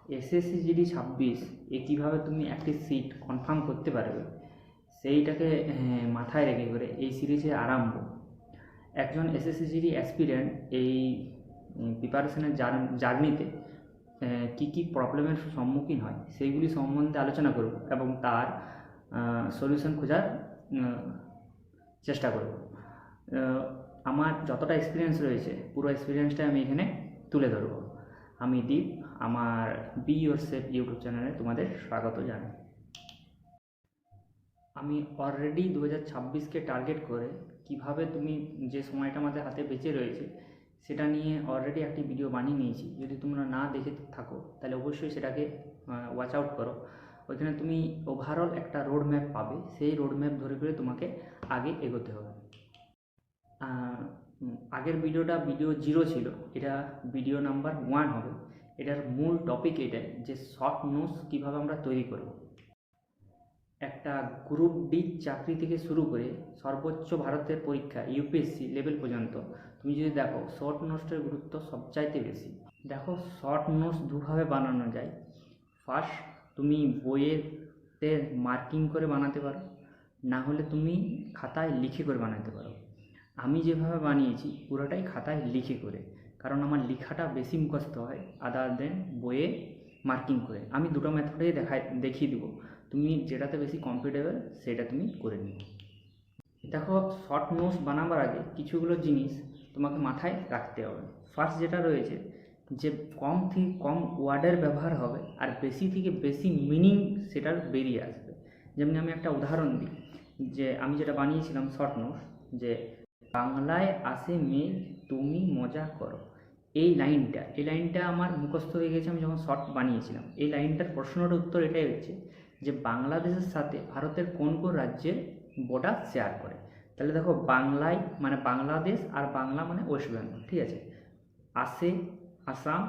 SSC GD 26 এ কীভাবে তুমি একটি সিট কনফার্ম করতে পারবে সেইটাকে মাথায় রেখে করে এই সিরিজের আরম্ভ। একজন এসএসসি জিডি অ্যাসপিরেন্ট এই প্রিপারেশনের জার্নিতে কী কী প্রবলেমের সম্মুখীন হয় সেইগুলি সম্বন্ধে আলোচনা করব এবং তার সলিউশন খোঁজার চেষ্টা করব। আমার যতটা এক্সপিরিয়েন্স রয়েছে পুরো এক্সপিরিয়েন্সটা আমি এখানে তুলে ধরব। আমি দীপ, আমার বি ইয়োর সেফ ইউটিউব চ্যানেলে তোমাদের স্বাগত জানাই। আমি অলরেডি 2026কে টার্গেট করে কিভাবে তুমি যে সময়টা আমাদের হাতে বেঁচে রয়েছে সেটা নিয়ে অলরেডি একটি ভিডিও বানিয়ে নিয়েছি। যদি তোমরা না দেখে থাকো তাহলে অবশ্যই সেটাকে ওয়াচ আউট করো। ওইখানে তুমি ওভারঅল একটা রোড ম্যাপ পাবে, সেই রোড ম্যাপ ধরে করে তোমাকে আগে এগোতে হবে। আগের ভিডিওটা ভিডিও 0 ছিল, এটা ভিডিও নাম্বার 1 হবে। এটার মূল টপিক এটাই যে শর্ট নোটস কীভাবে আমরা তৈরি করব। একটা গ্রুপ ডি চাকরি থেকে শুরু করে সর্বোচ্চ ভারতের পরীক্ষা ইউপিএসসি লেভেল পর্যন্ত তুমি যদি দেখো শর্ট নোটসের গুরুত্ব সবচাইতে বেশি। দেখো, শর্ট নোটস দুভাবে বানানো যায়। ফার্স্ট, তুমি বইয়েতে মার্কিং করে বানাতে পারো, না হলে তুমি খাতায় লিখে করে বানাতে পারো। আমি যেভাবে বানিয়েছি পুরোটাই খাতায় লিখে করে, কারণ আমার লেখাটা বেশি মুখস্থ হয় আদার দেন বইয়ে মার্কিং করে। আমি দুটো মেথডেই দেখিয়ে দেবো, তুমি যেটাতে বেশি কমফোর্টেবল সেটা তুমি করে নিও। দেখো, শর্ট নোটস বানাবার আগে কিছুগুলো জিনিস তোমাকে মাথায় রাখতে হবে। ফার্স্ট যেটা রয়েছে যে কম থেকে কম ওয়ার্ডের ব্যবহার হবে আর বেশি থেকে বেশি মিনিং সেটার বেরিয়ে আসবে। যেমনি আমি একটা উদাহরণ দিই, যে আমি যেটা বানিয়েছিলাম শর্ট নোটস, যে বাংলায় আসে মেঘ তুমি মজা করো, এই লাইনটা আমার মুখস্থ হয়ে গেছে আমি যখন শর্ট বানিয়েছিলাম। এই লাইনটার প্রশ্নটার উত্তর এটাই হচ্ছে যে বাংলাদেশের সাথে ভারতের কোন কোন রাজ্যের বর্ডার শেয়ার করে। তাহলে দেখো, বাংলায় মানে বাংলাদেশ আর বাংলা মানে ওয়েস্ট বেঙ্গল, ঠিক আছে। আসে আসাম,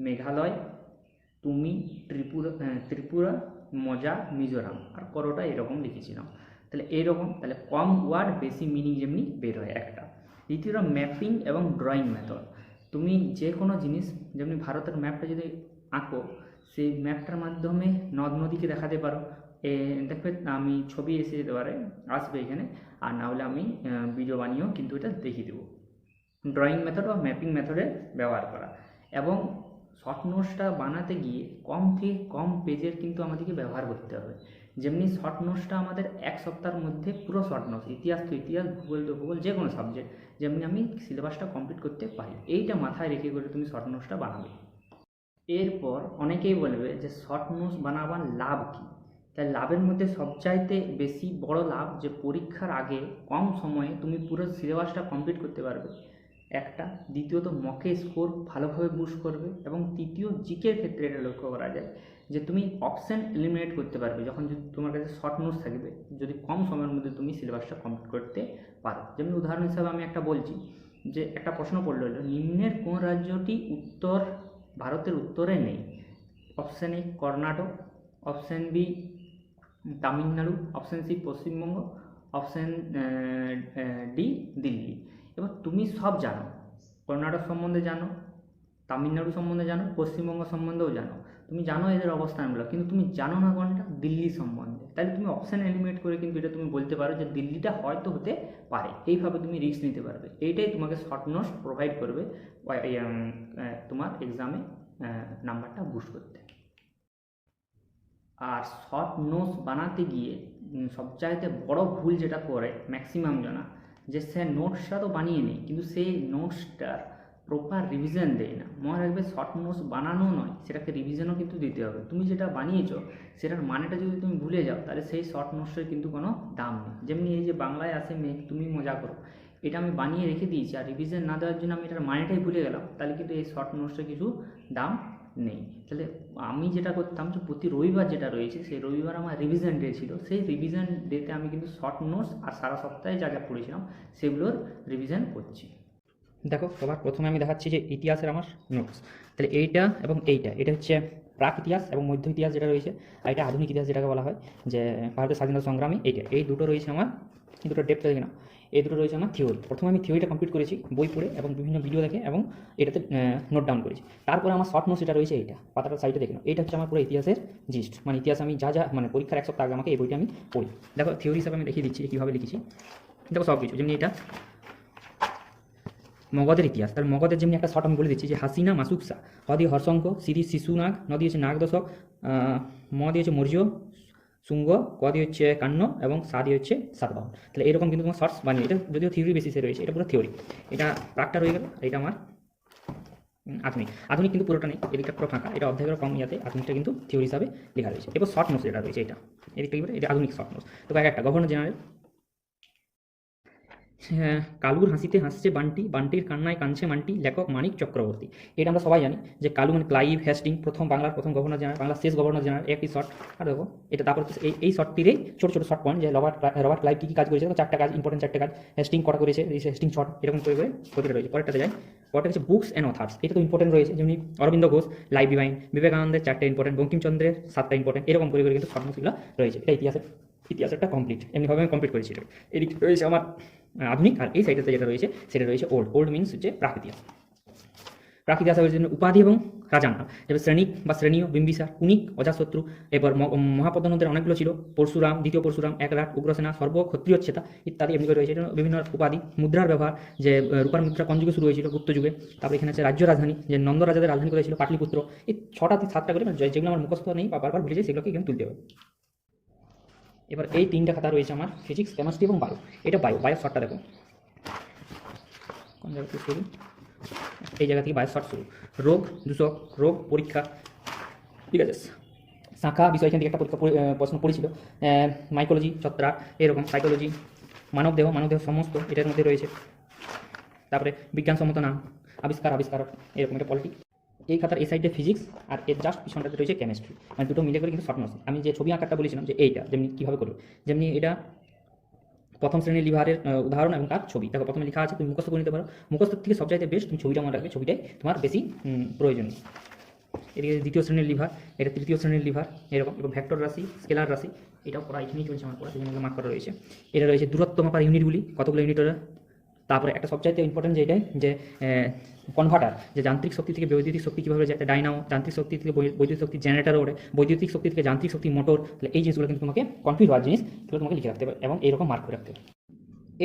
মেঘালয়, তুমি ত্রিপুরা, মজা মিজোরাম, আর করোটা এরকম লিখেছিলাম। তাহলে এইরকম, তাহলে কম ওয়ার্ড বেশি মিনিং যেমনি বের হয় একটা। দ্বিতীয়টা ম্যাপিং এবং ড্রয়িং মেথড। তুমি যে কোনো জিনিস যেমনি ভারতের ম্যাপটা যদি আঁকো, সেই ম্যাপটার মাধ্যমে নদ নদীকে দেখাতে পারো। দেখবে আমি ছবি এসে যেতে পারে আসবে এখানে, আর না হলে আমি ভিডিও বানিয়েও কিন্তু এটা দেখিয়ে দেবো। ড্রয়িং মেথড বা ম্যাপিং মেথডে ব্যবহার করা। এবং শর্ট নোটসটা বানাতে গিয়ে কম থেকে কম পেজের কিন্তু আমাদেরকে ব্যবহার করতে হবে। যেমনি শর্ট নোটসটা আমাদের এক সপ্তাহের মধ্যে পুরো শর্ট নোটস, ইতিহাস তো ইতিহাস, ভূগোল তো ভূগোল, যে কোনো সাবজেক্ট যেমনি আমি সিলেবাসটা কমপ্লিট করতে পারি, এইটা মাথায় রেখে করে তুমি শর্ট নোটসটা বানাবে। এরপর অনেকেই বলবে যে শর্ট নোটস বানাবার লাভ কী। তাই লাভের মধ্যে সবচাইতে বেশি বড় লাভ যে পরীক্ষার আগে কম সময়ে তুমি পুরো সিলেবাসটা কমপ্লিট করতে পারবে একটা। দ্বিতীয়ত মকে স্কোর ভালোভাবে বুস্ট করবে। এবং তৃতীয়, জিকের ক্ষেত্রে এটা লক্ষ্য করা যায় যে তুমি অপশান এলিমিনেট করতে পারবে যখন যদি তোমার কাছে শর্ট নোটস থাকবে, যদি কম সময়ের মধ্যে তুমি সিলেবাসটা কমপ্লিট করতে পারো। যেমন উদাহরণ হিসাবে আমি একটা বলছি, যে একটা প্রশ্ন পড়লো, নিম্নের কোন রাজ্যটি ভারতের উত্তরে নেই? Option A Karnataka, option B Tamil Nadu, option C Paschimbanga, option D Delhi. এবার তুমি সব জানো, কর্ণাটক সম্বন্ধে জানো, তামিলনাড়ু সম্বন্ধে জানো, পশ্চিমবঙ্গ সম্বন্ধেও জানো, তুমি জানো এদের অবস্থানগুলো, কিন্তু তুমি জানো না কোনটা? দিল্লি সম্বন্ধে। তাহলে তুমি অপশান এলিমিনেট করে কিন্তু এটা তুমি বলতে পারো যে দিল্লিটা হয়তো হতে পারে। এইভাবে তুমি রিস্ক নিতে পারবে। এইটাই তোমাকে শর্ট নোটস প্রোভাইড করবে তোমার এক্সামে নাম্বারটা বুস্ট করতে। আর শর্ট নোটস বানাতে গিয়ে সবচাইতে বড় ভুল যেটা করে ম্যাক্সিমাম জনা, যে সে নোটসটা তো বানিয়ে নেই কিন্তু সেই নোটসটার প্রপার রিভিশন দেয় না। মনে রাখবে, শর্ট নোটস বানানো নয়, সেটাকে রিভিশনও কিন্তু দিতে হবে। তুমি যেটা বানিয়েছো সেটার মানেটা যদি তুমি ভুলে যাও তাহলে সেই শর্ট নোটসের কিন্তু কোনো দাম নেই। যেমনি এই যে বাংলায় আসে মেঘ তুমি মজা করো, এটা আমি বানিয়ে রেখে দিয়েছি আর রিভিশন না দেওয়ার জন্য আমি এটার মানেটাই ভুলে গেলাম, তাহলে কিন্তু এই শর্ট নোটসের কিছু দাম নেই। তাহলে আমি যেটা করতাম যে প্রতি রবিবার যেটা রয়েছে সেই রবিবার আমার রিভিশন ডে ছিল, সেই রিভিশন ডেতে আমি কিন্তু শর্ট নোটস আর সারা সপ্তাহে যা যা পড়েছিলাম সেগুলোর রিভিশন করছি। দেখো, সবার প্রথমে আমি দেখাচ্ছি যে ইতিহাসের আমার নোটস। তাহলে এইটা এবং এটা হচ্ছে প্রাক ইতিহাস এবং মধ্য ইতিহাস যেটা রয়েছে, আর এটা আধুনিক ইতিহাস যেটাকে বলা হয়, যে ভারতের স্বাধীনতা সংগ্রামী। এই দুটো রয়েছে আমার, দুটো ডেপ্থ দেখে না। এই দুটো রয়েছে আমার থিওরি। প্রথমে আমি থিওরিটা কমপ্লিট করেছি বই পড়ে এবং বিভিন্ন ভিডিও দেখে এবং এটাতে নোট ডাউন করেছি। তারপরে আমার শর্ট নোটস এটা রয়েছে, এইটা পাতাটার সাইডে দেখে নাও। এইটা হচ্ছে আমার পুরো ইতিহাসের জিস্ট, মানে ইতিহাস আমি যা যা মানে পরীক্ষার 1 সপ্তাহ আগে আমাকে এই বইটা আমি পড়ি। দেখো থিওরি হিসাবে আমি দেখিয়ে দিচ্ছি কীভাবে লিখেছি। দেখো সব কিছু, যেমনি এটা মগধের ইতিহাস, তার মগধের যেমনি একটা শর্ট আমি বলে দিচ্ছি যে হাসিনা মাসুকসা, হ দিয়ে হর্ষঙ্ক, সি দিয়ে শিশুনাগ, ন দিয়ে হচ্ছে নাগ দশক, ম দিয়ে হচ্ছে মৌর্য, শুঙ্গ, ক দিয়ে হচ্ছে কান্ন এবং সা দিয়ে হচ্ছে সাতবাহন। তাহলে এরকম কিন্তু তোমার শর্টস বানিয়ে, এটা যদিও থিওরি বেসিসে রয়েছে, এটা পুরো থিওরি। এটা প্রাকটা রয়ে গেল, এটা আমার আধুনিক। আধুনিক কিন্তু পুরোটা নেই, এদিকটা পুরো ফাঁকা, এটা অর্ধেকের কম ইয়াতে, আধুনিকটা কিন্তু থিওরি হিসাবে লেখা রয়েছে। এরপর শর্ট নোটস যেটা রয়েছে এটা, এদিকটা কি বলে, এটা আধুনিক শর্ট নোটস। তো একটা গভর্নর জেনারেল, হ্যাঁ, কালুর হাসিতে হাসছে বান্টি, বান্টির কান্নায় কাঁদছে মান্টি, লেখক মানিক চক্রবর্তী। এটা আমরা সবাই জানি যে কালু মানে ক্লাইভ হ্যাস্টিং, বাংলার প্রথম গভর্নর জেনারেল, বাংলার শেষ গভর্নর জেনারেল, একই শর্ট। আর দেখো এটা তারপর এই শর্টটিরই ছোটো ছোটো শর্ট পয়েন্ট, যে রবার্ট ক্লাইভ কী কাজ করেছে, 4টা কাজ, ইম্পর্টেন্ট 4টে কাজ। হ্যাস্টিং করা করেছে, হেস্টিং শর্ট, এরকম করে প্রতিটা রয়েছে। পরেরটাতে যায়, পরেরটা হচ্ছে বুকস অ্যান্ড অথার্স, এটা তো ইম্পর্টেন্ট রয়েছে, যেমনি অরবিন্দ ঘোষ লাইফ ডিভাইন, বিবেকানন্দের 4টে ইম্পর্টেন্ট, বঙ্কিমচন্দ্রের 7টা ইম্পর্টেন্ট, এরকম করে কিন্তু শর্ট নোটসগুলো রয়েছে। এটা ইতিহাসেরটা কমপ্লিট, এমনিভাবে আমি কমপ্লিট করেছি এটা। এদিক রয়েছে আমার আধুনিক, আর এই সাইডেতে যেটা রয়েছে সেটা রয়েছে ওল্ড মিনস হচ্ছে প্রাকৃতিক। প্রাকৃতিক আসার জন্য উপাধি এবং রাজার নাম, যেমন শ্রেণিক বা শ্রেণীয়, বিম্বিসার, কুনিক, অজাশত্রু। এবার মহাপদ্মনন্দের অনেকগুলো ছিল, পরশুরাম, দ্বিতীয় পরশুরাম, একরাট, উগ্রসেনা, সর্বক্ষত্রিয়চ্ছেতা ইত্যাদি এমনি করে রয়েছে। বিভিন্ন উপাধি, মুদ্রার ব্যবহার, যে রূপার মুদ্রা কোন যুগে শুরু হয়েছিল, গুপ্ত যুগে। তারপরে এখানে আছে রাজ্য রাজধানী, যে নন্দ রাজাদের রাজধানী করেছিল পাটলিপুত্র। এই 6টা 7টা করে যেগুলো আমার মুখস্থ নেই বা বারবার ভুলে যাই, সেগুলোকে এখানে তুলতে হবে। এবার এই 3টে খাতা রয়েছে আমার, ফিজিক্স, কেমিস্ট্রি এবং বায়ো। এটা বায়ো শর্টটা দেখো কোন জায়গা থেকে শুরু, এই জায়গা থেকে বায়ো শর্ট শুরু। রোগ, দূষক, রোগ, পরীক্ষা, ঠিক আছে। শাখা বিষয়, এখান থেকে একটা প্রশ্ন পড়েছিল, মাইকোলজি, ছত্রাক, এরকম সাইকোলজি, মানবদেহ সমস্ত এটার মধ্যে রয়েছে। তারপরে বিজ্ঞানসম্মত নাম, আবিষ্কারক, এরকম একটা পলিটিক্স। এই খাতার এই সাইডে ফিজিক্স, আর এর জাস্ট পিছনটাতে রয়েছে কেমিস্ট্রি, মানে দুটো মিলে করে কিন্তু শর্ট নোটস। আমি যে ছবি আঁকাটা বলেছিলাম যে এইটা যেমনি কীভাবে করবে, যেমনি এটা প্রথম শ্রেণীর লিভারের উদাহরণ এবং তার ছবি। দেখো প্রথমে লেখা আছে, তুমি মুখস্থ করে নিতে পারো, মুখস্থ থেকে সবচাইতে বেস্ট তুমি ছবিটা মনে রাখবে, ছবিটাই তোমার বেশি প্রয়োজনীয়। এদিকে দ্বিতীয় শ্রেণীর লিভার, এটা তৃতীয় শ্রেণীর লিভার, এরকম। এবং ভেক্টর রাশি, স্কেলার রাশি, এটাও পড়া এখানেই চলছে আমার পড়া, সেখানে মার্ক করা রয়েছে। এটা রয়েছে দূরত্ব মাপার ইউনিটগুলি, কতগুলো ইউনিট ওরা। তারপরে একটা সবচাইতে ইম্পর্টেন্ট যে এটাই, যে কনভার্টার, যে যান্ত্রিক শক্তি থেকে বৈদ্যুতিক শক্তি কীভাবে যায়, একটা ডাইনামো, যান্ত্রিক শক্তি থেকে বৈদ্যুতিক শক্তি জেনারেটার ওঠে, বৈদ্যুতিক শক্তি থেকে যান্ত্রিক শক্তি মোটর। তাহলে এই জিনিসগুলো কিন্তু তোমাকে কনফিউজ হওয়ার জিনিস, এগুলো তোমাকে লিখে রাখতে হবে এবং এইরকম মার্ক করে রাখতে হবে।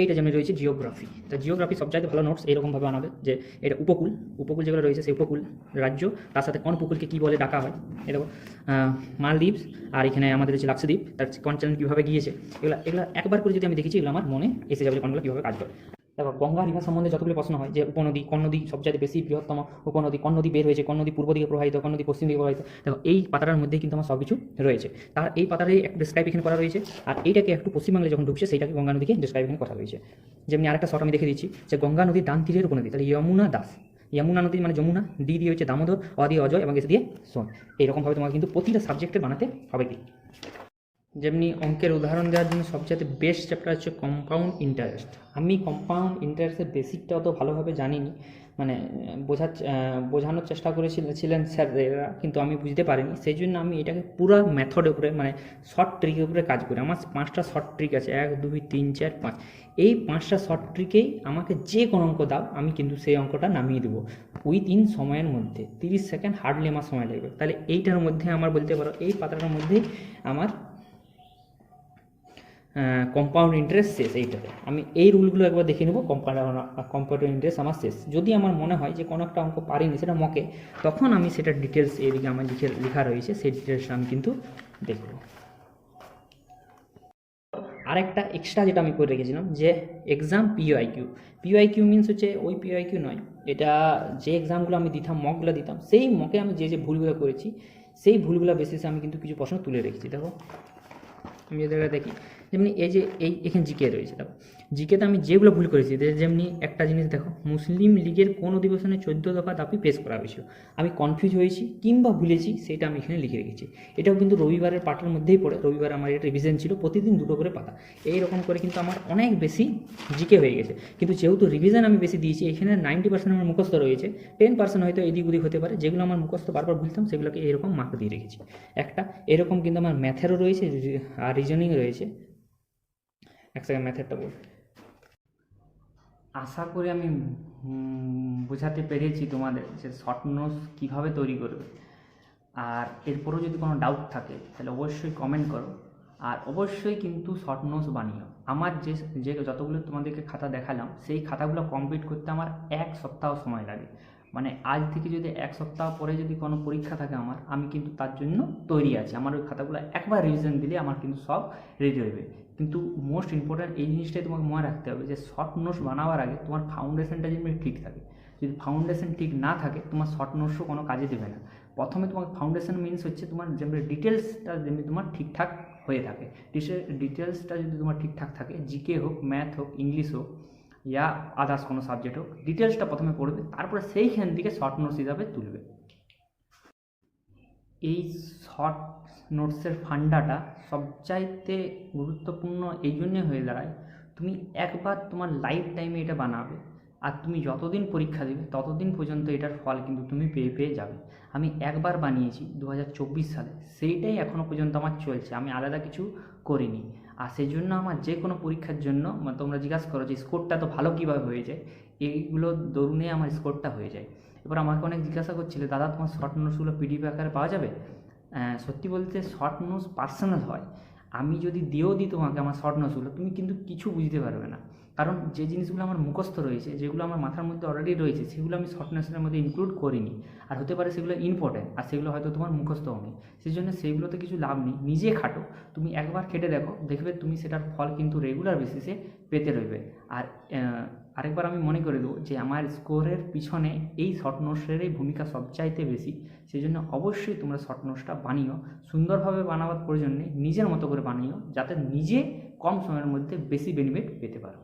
এইটা যেমন রয়েছে জিওগ্রাফি, তা জিওগ্রাফি সবচাইতে ভালো নোটস এইরকমভাবে বানাবে, যে এটা উপকূল যেগুলো রয়েছে সেই উপকূল রাজ্য, তার সাথে কোন উপকূলকে কী বলে ডাকা হয়। এই দেখো মালদ্বীপ, আর এখানে আমাদের হচ্ছে লাক্ষাদ্বীপ, তার কোন চ্যানেল কীভাবে গিয়েছে, এগুলো একবার করে যদি আমি দেখেছি, এগুলো আমার মনে এসে যাবে কোনগুলো কীভাবে কাজ করে। দেখো গঙ্গা রিভার সম্বন্ধে যতগুলো প্রশ্ন হয়, যে উপনদী, কোন নদী সবচাইতে বেশি বৃহত্তম উপনদী, কোন নদী বের হয়েছে, কোন নদী পূর্ব দিকে প্রবাহিত, কোন নদী পশ্চিম দিকে প্রবাহিত। দেখো এই পাতাটার মধ্যেই কিন্তু আমার সব কিছু রয়েছে। তার এই পাতারই একটা ডেসক্রাইব এখানে করা রয়েছে, আর এইটাকে একটু পশ্চিমবাংলায় যখন ঢুকছে সেইটাকে গঙ্গা নদীকে ডেসক্রাইব এখানে করা রয়েছে। যেমনি আরেকটা শর্ট আমি দেখে দিচ্ছি, যে গঙ্গা নদীর ডান তীরের উপনদী, তাহলে যমুনা নদী মানে যমুনা, ডি দিয়ে হচ্ছে দামোদর, অ দিয়ে অজয় এবং এসে দিয়ে সোন। এইরকমভাবে তোমাকে কিন্তু প্রতিটা সাবজেক্টের বানাতে হবে কি। যেমনি অঙ্কের উদাহরণ দেওয়ার জন্য সবচেয়ে বেস্ট চ্যাপ্টার হচ্ছে কম্পাউন্ড ইন্টারেস্ট। আমি কম্পাউন্ড ইন্টারেস্টের বেসিকটা অত ভালোভাবে জানিনি, মানে বোঝানোর চেষ্টা করেছিলেন স্যারেরা, কিন্তু আমি বুঝতে পারিনি। সেই জন্য আমি এটাকে পুরো মেথডের উপরে, মানে শর্ট ট্রিকের উপরে কাজ করি। আমার 5টা শর্ট ট্রিক আছে, 1 2 3 4 5। এই 5টা শর্ট ট্রিকেই আমাকে যে কোনো অঙ্ক দাও, আমি কিন্তু সেই অঙ্কটা নামিয়ে দেবো উইথিন সময়ের মধ্যে। 30 সেকেন্ড হার্ডলি আমার সময় লাগবে। তাহলে এইটার মধ্যে আমার বলতে পারো, এই পাতাটার মধ্যেই আমার কম্পাউন্ড ইন্টারেস্ট শেষ। এইটাতে আমি এই রুলগুলো একবার দেখে নেবো, কম্পাউন্ড ইন্টারেস্ট আমার শেষ। যদি আমার মনে হয় যে কোনো একটা অঙ্ক পারিনি সেটা মকে, তখন আমি সেটা ডিটেলস এদিকে আমার লেখা রয়েছে, সেই ডিটেলসটা আমি কিন্তু দেখব। আরেকটা এক্সট্রা যেটা আমি করে রেখেছিলাম, যে এক্সাম পিওআইকিউ মিনস হচ্ছে ওই পিওআইকিউ নয়, এটা যে এক্সামগুলো আমি দিতাম, মকগুলো দিতাম, সেই মকে আমি যে ভুলগুলো করেছি, সেই ভুলগুলো বেসিসে আমি কিন্তু কিছু প্রশ্ন তুলে রেখেছি। দেখো আমি যদি দেখি, যেমনি এই যে এখানে জিকে রয়েছে, দেখো জিকেতে আমি যেগুলো ভুল করেছি, যেমনি একটা জিনিস দেখো, মুসলিম লীগের কোন অধিবেশনে 14 দফা দাবি পেশ করা হয়েছিল। আমি কনফিউজ হয়েছি কিংবা ভুলেছি, সেটা আমি এখানে লিখে রেখেছি। এটাও কিন্তু রবিবারের পাঠের মধ্যেই পড়ে, রবিবার আমার এটা রিভিশন ছিল, প্রতিদিন 2টো করে পাতা। এইরকম করে কিন্তু আমার অনেক বেশি জিকে হয়ে গেছে। কিন্তু যেহেতু রিভিশন আমি বেশি দিয়েছি, এখানে 90% আমার মুখস্থ রয়েছে, 10% হয়তো এদিক ওদিক হতে পারে। যেগুলো আমার মুখস্থ বারবার ভুলতাম, সেগুলোকে এরকম মার্ক দিয়ে রেখেছি একটা। এরকম কিন্তু আমার ম্যাথেরও রয়েছে আর রিজনিং রয়েছে। এক সেকেন্ড ম্যাথেরটা বল। আশা করি আমি বোঝাতে পেরেছি তোমাদের যে শর্ট নোটস কীভাবে তৈরি করবে। আর এরপরও যদি কোনো ডাউট থাকে তাহলে অবশ্যই কমেন্ট করো, আর অবশ্যই কিন্তু শর্ট নোটস বানিও। আমার যে যে যতগুলো তোমাদেরকে খাতা দেখালাম সেই খাতাগুলো কমপ্লিট করতে আমার 1 সপ্তাহ সময় লাগে। মানে আজ থেকে যদি 1 সপ্তাহ পরে যদি কোনো পরীক্ষা থাকে আমার, আমি কিন্তু তার জন্য তৈরি আছি। আমার ওই খাতাগুলো একবার রিভিশন দিলে আমার কিন্তু সব রেডি হবে। কিন্তু মোস্ট ইম্পর্ট্যান্ট এই জিনিসটাই তোমাকে মনে রাখতে হবে যে শর্ট নোটস বানাবার আগে তোমার ফাউন্ডেশনটা যেন ঠিক থাকে। যদি ফাউন্ডেশন ঠিক না থাকে তোমার শর্ট নোটসও কোনো কাজে দেবে না। প্রথমে তোমার ফাউন্ডেশন মিনস হচ্ছে তোমার যেমনি ডিটেলসটা যেমনি তোমার ঠিকঠাক হয়ে থাকে। ডিটেলসটা যদি তোমার ঠিকঠাক থাকে, জিকে হোক, ম্যাথ হোক, ইংলিশ হোক, ইয়া আদার্স কোনো সাবজেক্ট হোক, ডিটেলসটা প্রথমে পড়বে, তারপরে সেইখান থেকে শর্ট নোটস হিসাবে তুলবে। এই শর্ট নোটসের ফান্ডাটা সবচাইতে গুরুত্বপূর্ণ এই জন্যে হয়ে দাঁড়ায়, তুমি একবার তোমার লাইফ টাইমে এটা বানাবে, আর তুমি যতদিন পরীক্ষা দেবে ততদিন পর্যন্ত এটার ফল কিন্তু তুমি পেয়ে পেয়ে যাবে। আমি একবার বানিয়েছি 2024 সালে, সেইটাই এখনও পর্যন্ত আমার চলছে, আমি আলাদা কিছু করিনি। আর সেই জন্য আমার যে কোনো পরীক্ষার জন্য তোমরা জিজ্ঞাসা করো যে স্কোরটা তো ভালো কীভাবে হয়ে যায়, এইগুলো দরুনে আমার স্কোরটা হয়ে যায়। এবার আমাকে অনেক জিজ্ঞাসা করছিল, দাদা তোমার শর্ট নোটসগুলো পিডিএফ আকারে পাওয়া যাবে? সত্যি বলতে শর্ট নোটস পার্সোনাল হয়। আমি যদি দিয়েও দিই তোমাকে আমার শর্ট নোটসগুলো, তুমি কিন্তু কিছু বুঝতে পারবে না। কারণ যে জিনিসগুলো আমার মুখস্থ রয়েছে, যেগুলো আমার মাথার মধ্যে অলরেডি রয়েছে, সেগুলো আমি শর্ট নোটসের মধ্যে ইনক্লুড করিনি। আর হতে পারে সেগুলো ইম্পর্টেন্ট, আর সেগুলো হয়তো তোমার মুখস্থও নেই। সেই জন্য সেইগুলোতে কিছু লাভ নেই। নিজে খাটো, তুমি একবার খেটে দেখো, দেখবে তুমি সেটার ফল কিন্তু রেগুলার বেসিসে পেতে রইবে। আর আরেকবার আমি মনে করে দেবো যে আমার স্কোরের পিছনে এই শর্ট নোটসেরই ভূমিকা সবচাইতে বেশি। সেই জন্য অবশ্যই তোমরা শর্ট নোটসটা বানিও। সুন্দরভাবে বানাবার প্রয়োজন নেই, নিজের মতো করে বানিও, যাতে নিজে কম সময়ের মধ্যে বেশি বেনিফিট পেতে পারো।